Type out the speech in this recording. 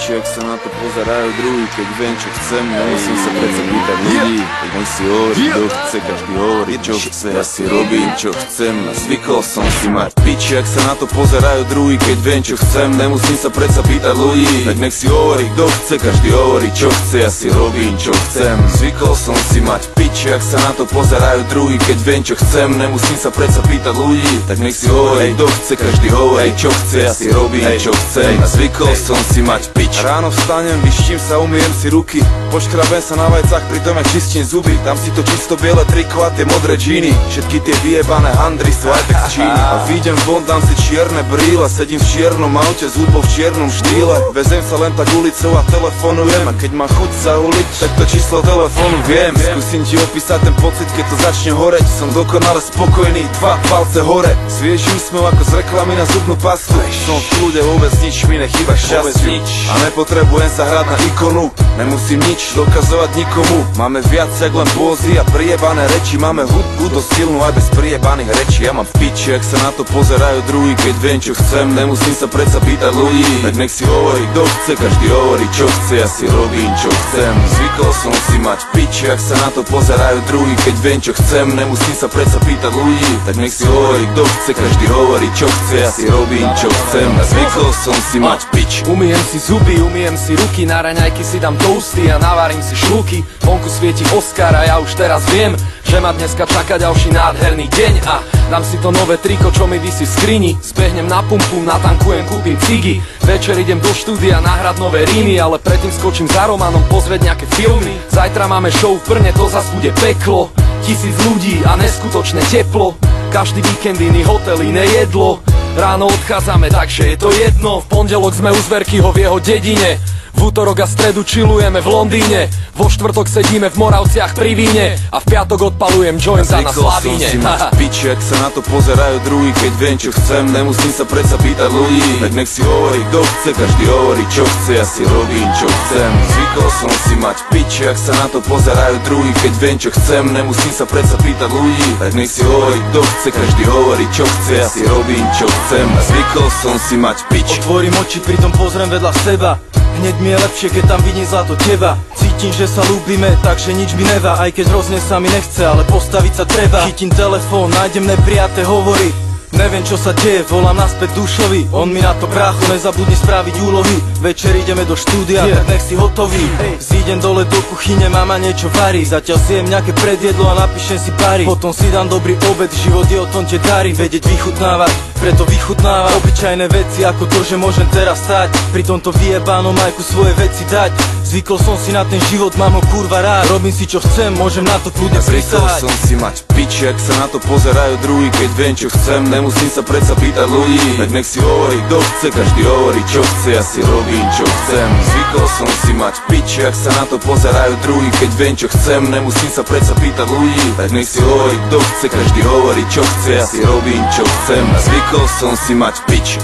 piči, ak sa na to pozerajú druhý. Keď viem, čo chcem, nemusím sa predsa pýtať ľudí. Keď nech si hovorí, kto chce, každý hovorí, čo chce. Ja si robím, čo chcem, a zvykol som si mať piči, ak sa na to pozerajú druhý. Keď viem, čo chcem, nemusím sa predsa pýtať ľudí. Tak nech si hovorí, kto chce, každý hovorí, čo chce. Ja si robím, čo chcem, zvykol som si mať piči, ak sa na to pozerajú druhý. Keď viem, čo chcem, nemusím sa predsa pýtať ľudí. Tak nech si hovorí, kto chce, každý hovorí, čo chce. Ja si robím, čo chcem, a zvykol som si mať pič. Ráno vstanem, vyštím sa, umyjem si ruky, poškrabem sa na vajcach, pritom ja čistím zuby. Dám si to čisto biele triko a tie modré džíny, všetky tie vyjebané handry z Apex Číny. A vyjdem von, dám si čierne brýle, sedím v čiernom aute s hudbou v čiernom štýle. Vezem sa len tak ulicou a telefonujem, a keď mám chuť sa uliť, tak to číslo telefónu viem. Skúsim ti opísať ten pocit, keď to začne horeť. Som dokonale spokojný, dva palce hore, svieži úsmev ako z reklamy na zubnú pastu. Som v kľude, vôbec nič mi nechýba šťastiu, a nepotrebujem sa hrať na ikonu. Nemusím nič dokazovať nikomu. Máme viac jak len pózy a priebané reči. Máme hudbu dosť silnú aj bez priebaných rečí. Ja mám v piči, ak sa na to pozerajú druhý. Keď viem, čo chcem, nemusím sa predsa pýtať ľudí. Tak nech si hovorí, kto chce, každý hovorí, čo chce. Ja si robím, čo chcem, zvykol som si mať piči, ak sa na to pozerajú druhý. Keď viem, čo chcem, nemusím sa predsa pýtať ľudí. Tak nech si hovorí, kto chce, každý hovorí, čo chce. Ja si robím, čo chcem, a zvykol som si mať piči. Umyjem si zuby, umyjem si ruky, na raňajky si dám toasty a navarím si šľuky. Vonku svieti Oscar a ja už teraz viem, že ma dneska čaká ďalší nádherný deň. A dám si to nové triko, čo mi visí v skrini, zbehnem na pumpu, natankujem, kúpim cigy. Večer idem do štúdia nahrať nové rímy, ale predtým skočím za Romanom pozrieť nejaké filmy. Zajtra máme show v Brne, to zas bude peklo. 1000 ľudí a neskutočné teplo, každý víkend iný hotel, iné jedlo. Ráno odchádzame, takže je to jedno. V pondelok sme u Zverkyho v jeho dedine, v útorok a stredu chillujeme v Londýne, vo štvrtok sedíme v Moravciach pri víne a v piatok odpalujem jointa na Slavíne. Zvykol som si mať piči, ak sa na to pozerajú druhý. Keď viem, čo chcem, nemusím sa predsa pýtať ľudí. Tak nech si hovorí, kto chce, každý hovorí, čo chce. Ja si robím, čo chcem, zvykol som si mať piči, ak sa na to pozerajú druhý. Keď viem, čo chcem, nemusím sa predsa pýtať ľudí. Tak nech si hovorí, kto chce, každý hovorí, čo chce. Ja si robím, čo chcem, a zvykol som si mať piči. Otvorím oči, pritom pozriem vedľa seba. Hneď mi je lepšie, keď tam vidím zlato teba. Cítim, že sa ľúbime, takže nič mi nevá. Aj keď hrozne sa mi nechce, ale postaviť sa treba. Chytím telefón, nájdem neprijaté hovory. Neviem, čo sa deje, volám naspäť Dušovi. On mi na to, brácho, nezabudni spraviť úlohy. Večer ideme do štúdia, tak nech si hotový. Zídem dole do kuchyne, mama niečo varí. Zatiaľ zjem nejaké predjedlo a napíšem si pary. Potom si dám dobrý obed, život je o tom, te darí. Vedieť vychutnávať, preto vychutnávam obyčajné veci, ako to, že môžem teraz stať. Pri tomto vyjebánom majku svoje veci dať. Zvykol som si na ten život, mám ho kurva rád. Robím si čo chcem, môžem na to kľudne prisahať. Zvykol som si mať piči, ak sa na to pozerajú druhý. Keď viem, čo chcem, nemusím sa predsa pýtať ľudí. Tak nech si hovorí, kto chce, každý hovorí, čo chce. Ja si robím, čo chcem, zvykol som si mať piči, ak sa na to pozerajú druhý. Keď viem, čo chcem, nemusím sa predsa pýtať ľudí. Tak nech si hovorí, kto chce, každý hovorí, čo chce. Ja si robím, čo chcem, a zvykol som si mať piči.